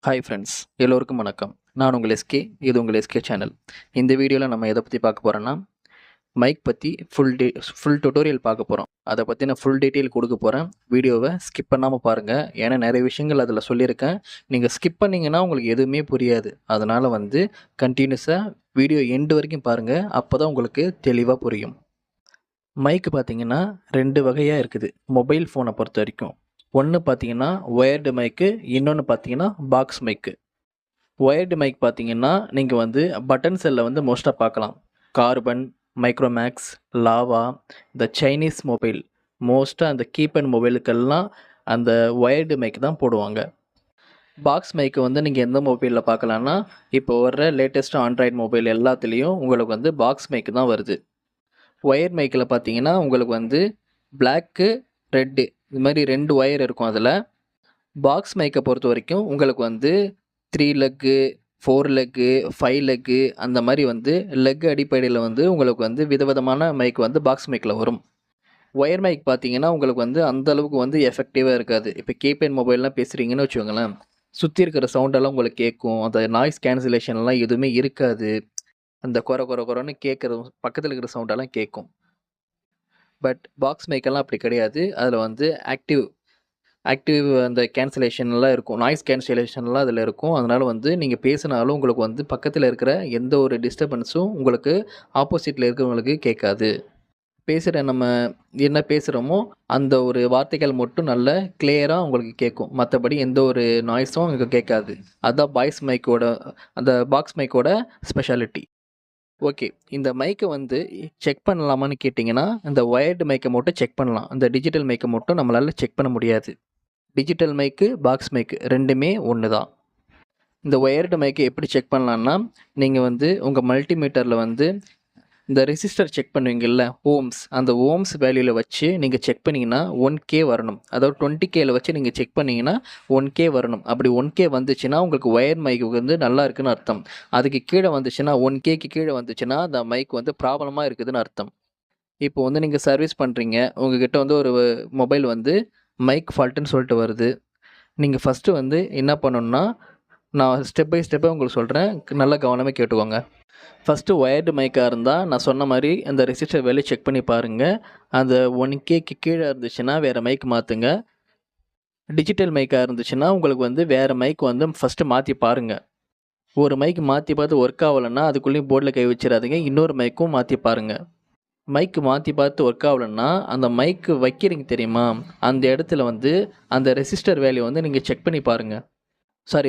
Hi friends, எல்லோருக்கும் வணக்கம். நான் உங்கள் எஸ்கே. இது உங்கள் எஸ்கே சேனல். இந்த வீடியோவில் நம்ம எதை பற்றி பார்க்க போகிறோன்னா, மைக் பற்றி ஃபுல் டுட்டோரியல் பார்க்க போகிறோம். அதை பற்றி நான் ஃபுல் டீட்டெயில் கொடுக்க போகிறேன். வீடியோவை ஸ்கிப் பண்ணாமல் பாருங்கள். ஏன்னா நிறைய விஷயங்கள் அதில் சொல்லியிருக்கேன். நீங்கள் ஸ்கிப் பண்ணிங்கன்னா உங்களுக்கு எதுவுமே புரியாது. அதனால் கண்டினியூஸாக வீடியோ எண்டு வரைக்கும் பாருங்கள். அப்போ தான் உங்களுக்கு தெளிவாக புரியும். மைக்கு பார்த்தீங்கன்னா 2 வகையாக இருக்குது மொபைல் ஃபோனை பொறுத்த வரைக்கும். ஒன்று பார்த்தீங்கன்னா ஒயர்டு மைக்கு, இன்னொன்று பார்த்தீங்கன்னா பாக்ஸ் மைக்கு. ஒயர்டு மைக் பார்த்தீங்கன்னா நீங்கள் பட்டன் செல்லில் மோஸ்ட்டாக பார்க்கலாம். கார்பன், மைக்ரோமேக்ஸ், லாவா, இந்த சைனீஸ் மொபைல், மோஸ்ட்டாக அந்த கீபேட் மொபைலுக்கெல்லாம் அந்த ஒயர்டு மைக் தான் போடுவாங்க. பாக்ஸ் மைக்கு நீங்கள் எந்த மொபைலில் பார்க்கலான்னா, இப்போ வர்ற லேட்டஸ்ட்டு ஆண்ட்ராய்டு மொபைல் எல்லாத்துலேயும் உங்களுக்கு பாக்ஸ் மைக்கு தான் வருது. ஒயர் மைக்கில் பார்த்தீங்கன்னா உங்களுக்கு பிளாக்கு, ரெட்டு, இது மாதிரி 2 ஒயர் இருக்கும் அதில். பாக்ஸ் மைக்கை பொறுத்த வரைக்கும் உங்களுக்கு 3 லெக்கு, 4 லெக்கு, 5 லெக்கு, அந்த மாதிரி லெக் அடிப்படையில் உங்களுக்கு விதவிதமான மைக் பாக்ஸ் மைக்கில் வரும். ஒயர் மைக் பார்த்தீங்கன்னா உங்களுக்கு அந்தளவுக்கு எஃபெக்டிவாக இருக்காது. இப்போ கீபேட் மொபைல்லாம் பேசுகிறீங்கன்னு வச்சுக்கோங்களேன், சுற்றி இருக்கிற சவுண்டெல்லாம் உங்களுக்கு கேட்கும். அந்த நாய்ஸ் கேன்சலேஷன்லாம் எதுவுமே இருக்காது. அந்த கொரன்னு கேட்குற பக்கத்தில் இருக்கிற சவுண்டெல்லாம் கேட்கும். பட் பாக்ஸ் மைக்கெல்லாம் அப்படி கிடையாது. அதில் ஆக்டிவ் அந்த கேன்சலேஷன்லாம் இருக்கும். நாய்ஸ் கேன்சலேஷன்லாம் அதில் இருக்கும். அதனால் நீங்கள் பேசினாலும் உங்களுக்கு பக்கத்தில் இருக்கிற எந்த ஒரு டிஸ்டர்பன்ஸும் உங்களுக்கு ஆப்போசிட்டில் இருக்கிறவங்களுக்கு கேட்காது. நம்ம என்ன பேசுகிறோமோ அந்த ஒரு வார்த்தைகள் மட்டும் நல்ல கிளியராக உங்களுக்கு கேட்கும். மற்றபடி எந்த ஒரு நாய்ஸும் அங்கே கேட்காது. அதுதான் அந்த பாக்ஸ் மைக்கோட ஸ்பெஷாலிட்டி. ஓகே, இந்த மைக்கை செக் பண்ணலாமான்னு கேட்டிங்கன்னா, இந்த ஒயர்டு மைக்கை மட்டும் செக் பண்ணலாம். இந்த டிஜிட்டல் மைக்கை மட்டும் நம்மளால் செக் பண்ண முடியாது. டிஜிட்டல் மைக்கு, பாக்ஸ் மைக்கு 2மே ஒன்று தான். இந்த ஒயர்டு மைக்கை எப்படி செக் பண்ணலான்னா, நீங்கள் உங்கள் மல்டிமீட்டரில் இந்த ரெசிஸ்டர் செக் பண்ணுவீங்கள்ல, ஓம்ஸ், அந்த ஓம்ஸ் வேல்யூவில் வச்சு நீங்கள் செக் பண்ணிங்கன்னா 1K வரணும். அதாவது 20Kல வச்சு நீங்கள் செக் பண்ணிங்கன்னா 1K வரணும். அப்படி 1K வந்துச்சுன்னா உங்களுக்கு ஒயர் மைக்கு நல்லா இருக்குதுன்னு அர்த்தம். அதுக்கு கீழே வந்துச்சுன்னா 1Kக்கு கீழே வந்துச்சுன்னா அந்த மைக் ப்ராப்ளமாக இருக்குதுன்னு அர்த்தம். இப்போ நீங்கள் சர்வீஸ் பண்ணுறீங்க, உங்கள்கிட்ட ஒரு மொபைல் மைக் ஃபால்ட்டுன்னு சொல்லிட்டு வருது. நீங்கள் ஃபஸ்ட்டு என்ன பண்ணணுன்னா, நான் ஸ்டெப் பை ஸ்டெப்பாக உங்களுக்கு சொல்கிறேன், நல்லா கவனமாக கேட்டுக்கோங்க. ஃபஸ்ட்டு ஒயர்டு மைக்காக இருந்தால் நான் சொன்ன மாதிரி அந்த ரெசிஸ்டர் வேல்யூ செக் பண்ணி பாருங்கள். அந்த 1Kக்கு கீழே இருந்துச்சுன்னா வேறு மைக் மாற்றுங்க. டிஜிட்டல் மைக்காக இருந்துச்சுன்னா உங்களுக்கு வேறு மைக் ஃபஸ்ட்டு மாற்றி பாருங்கள். ஒரு மைக் மாற்றி பார்த்து ஒர்க் ஆகலைன்னா அதுக்குள்ளேயும் போர்டில் கை வச்சிடாதீங்க. இன்னொரு மைக்கும் மாற்றி பாருங்கள். மைக்கு மாற்றி பார்த்து ஒர்க் ஆகலைன்னா அந்த மைக்கு வைக்கிறீங்க தெரியுமா, அந்த இடத்துல அந்த ரெசிஸ்டர் வேல்யூ நீங்கள் செக் பண்ணி பாருங்கள்.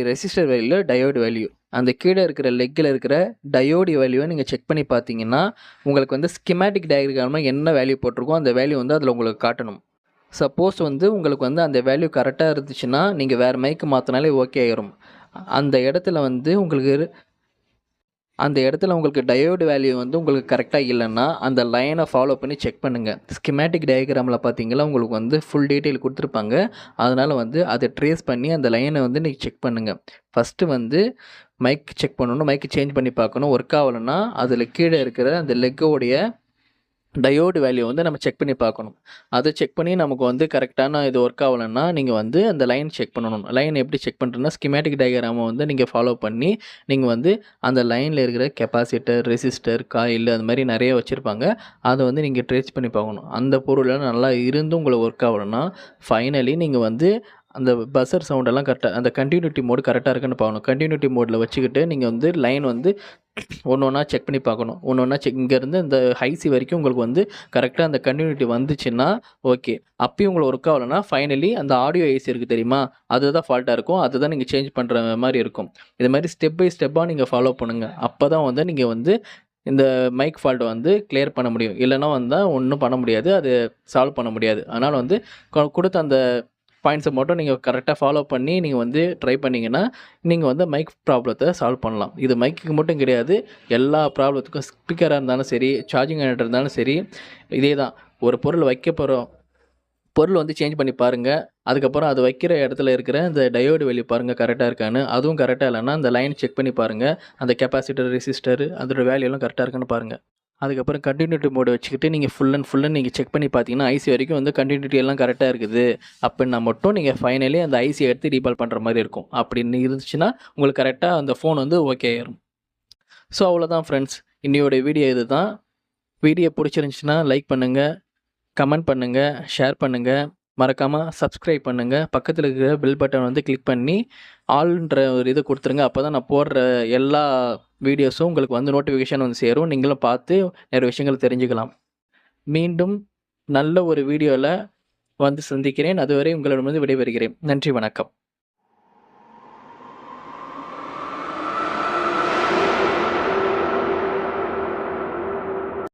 ரெசிஸ்டர் வேல்யூ, டயோடு வேல்யூ, அந்த கீழே இருக்கிற லெக்கில் இருக்கிற டயோடு வேல்யூவை நீங்கள் செக் பண்ணி பார்த்தீங்கன்னா உங்களுக்கு ஸ்கிமேட்டிக் டயக்ராமில் என்ன வேல்யூ போட்டிருக்கோ அந்த வேல்யூ அதில் உங்களுக்கு காட்டணும். சப்போஸ் உங்களுக்கு அந்த வேல்யூ கரெக்டாக இருந்துச்சுன்னா நீங்கள் வேறு மைக்கு மாற்றினாலே ஓகே ஆயிரும். அந்த இடத்துல உங்களுக்கு டயோடு வேல்யூ உங்களுக்கு கரெக்டாக இல்லைன்னா அந்த லைனை ஃபாலோ பண்ணி செக் பண்ணுங்கள். ஸ்கிமேட்டிக் டயக்ராமில் பார்த்தீங்கன்னா உங்களுக்கு ஃபுல் டீட்டெயில் கொடுத்துருப்பாங்க. அதனால் அதை ட்ரேஸ் பண்ணி அந்த லைனை நீங்கள் செக் பண்ணுங்கள். ஃபஸ்ட்டு மைக் செக் பண்ணணும், மைக்கு சேஞ்ச் பண்ணி பார்க்கணும். ஒர்க் ஆகலைன்னா அதில் கீழே இருக்கிற அந்த லெக்கோடைய டயோடு வேல்யூ நம்ம செக் பண்ணி பார்க்கணும். அதை செக் பண்ணி நமக்கு கரெக்டான இது ஒர்க் ஆகலைன்னா நீங்கள் அந்த லைன் செக் பண்ணணும். லைன் எப்படி செக் பண்ணுறதுன்னா, ஸ்கிமேட்டிக் டயக்ராமை நீங்கள் ஃபாலோ பண்ணி நீங்கள் அந்த லைனில் இருக்கிற கெப்பாசிட்டர், ரெசிஸ்டர், காயில், அது மாதிரி நிறைய வச்சுருப்பாங்க. அதை நீங்கள் ட்ரேஸ் பண்ணி பார்க்கணும். அந்த பொருளெல்லாம் நல்லா இருந்தும் உங்களுக்கு ஒர்க் ஆகலைன்னா ஃபைனலி நீங்கள் அந்த பஸர் சவுண்டெல்லாம் கரெக்டாக, அந்த கண்டினியூட்டி மோடு கரெக்டாக இருக்குன்னு பார்க்கணும். கண்டினியூட்டி மோடில் வச்சுக்கிட்டு நீங்கள் லைன் ஒன்று ஒன்றா செக் பண்ணி பார்க்கணும். ஒன்றா இங்கேருந்து இந்த ஹைசி வரைக்கும் உங்களுக்கு கரெக்டாக அந்த கண்டினியூட்டி வந்துச்சுன்னா ஓகே. அப்பயும் உங்களுக்கு ஒர்க் ஆகலைன்னா ஃபைனலி அந்த ஆடியோ ஐசி இருக்குது தெரியுமா, அதுதான் ஃபால்ட்டாக இருக்கும். அதுதான் நீங்கள் சேஞ்ச் பண்ணுற மாதிரி இருக்கும். இது மாதிரி ஸ்டெப் பை ஸ்டெப்பாக நீங்கள் ஃபாலோ பண்ணுங்கள். அப்போ தான் நீங்கள் இந்த மைக் ஃபால்ட்டை கிளியர் பண்ண முடியும். இல்லைன்னா ஒன்றும் பண்ண முடியாது, அது சால்வ் பண்ண முடியாது. அதனால் கொடுத்த அந்த பாயிண்ட்ஸை மட்டும் நீங்கள் கரெக்டாக ஃபாலோ பண்ணி நீங்கள் ட்ரை பண்ணிங்கன்னா நீங்கள் மைக் ப்ராப்ளத்தை சால்வ் பண்ணலாம். இது மைக்குக்கு மட்டும் கிடையாது, எல்லா ப்ராப்ளத்துக்கும். ஸ்பீக்கராக இருந்தாலும் சரி, சார்ஜிங் ஆகிட்டு இருந்தாலும் சரி, இதே தான். ஒரு பொருள் வைக்க போகிறோம், பொருள் சேஞ்ச் பண்ணி பாருங்கள். அதுக்கப்புறம் அது வைக்கிற இடத்துல இருக்கிற இந்த டயோடு வேல்யூ பாருங்கள் கரெக்டாக இருக்கான்னு. அதுவும் கரெக்டாக இல்லைன்னா அந்த லைன் செக் பண்ணி பாருங்கள். அந்த கெப்பாசிட்டர், ரெசிஸ்டர், அதோட வேல்யூலாம் கரெக்டாக இருக்கான்னு பாருங்கள். அதுக்கப்புறம் கண்டினியூட்டி மோடு வச்சுக்கிட்டு நீங்கள் ஃபுல் அண்ட் நீங்கள் செக் பண்ணி பார்த்தீங்கன்னா ஐசி வரைக்கும் வந்து கண்டினியூட்டி எல்லாம் கரெக்டாக இருக்குது அப்படின்னா மட்டும் நீங்கள் ஃபைனலி அந்த ஐசியை எடுத்து ரீபால் பண்ணுற மாதிரி இருக்கும். அப்படின்னு இருந்துச்சுன்னா உங்களுக்கு கரெக்டாக அந்த ஃபோன் வந்து ஓகே ஆயிரும். ஸோ அவ்வளோதான் ஃப்ரெண்ட்ஸ், இன்னையோட வீடியோ இது தான். வீடியோ பிடிச்சிருந்துச்சுன்னா லைக் பண்ணுங்கள், கமெண்ட் பண்ணுங்கள், ஷேர் பண்ணுங்கள், மறக்காமல் சப்ஸ்கிரைப் பண்ணுங்கள். பக்கத்தில் இருக்கிற பெல் பட்டன் வந்து கிளிக் பண்ணி ஆல்ன்ற ஒரு இதை கொடுத்துருங்க. அப்போ தான் நான் போடுற எல்லா வீடியோஸும் உங்களுக்கு வந்து நோட்டிஃபிகேஷன் வந்து சேரும். நீங்களும் பார்த்து நிறைய விஷயங்கள் தெரிஞ்சுக்கலாம். மீண்டும் நல்ல ஒரு வீடியோவில் வந்து சந்திக்கிறேன். அதுவரை உங்களிடமிருந்து விடைபெறுகிறேன். நன்றி, வணக்கம்.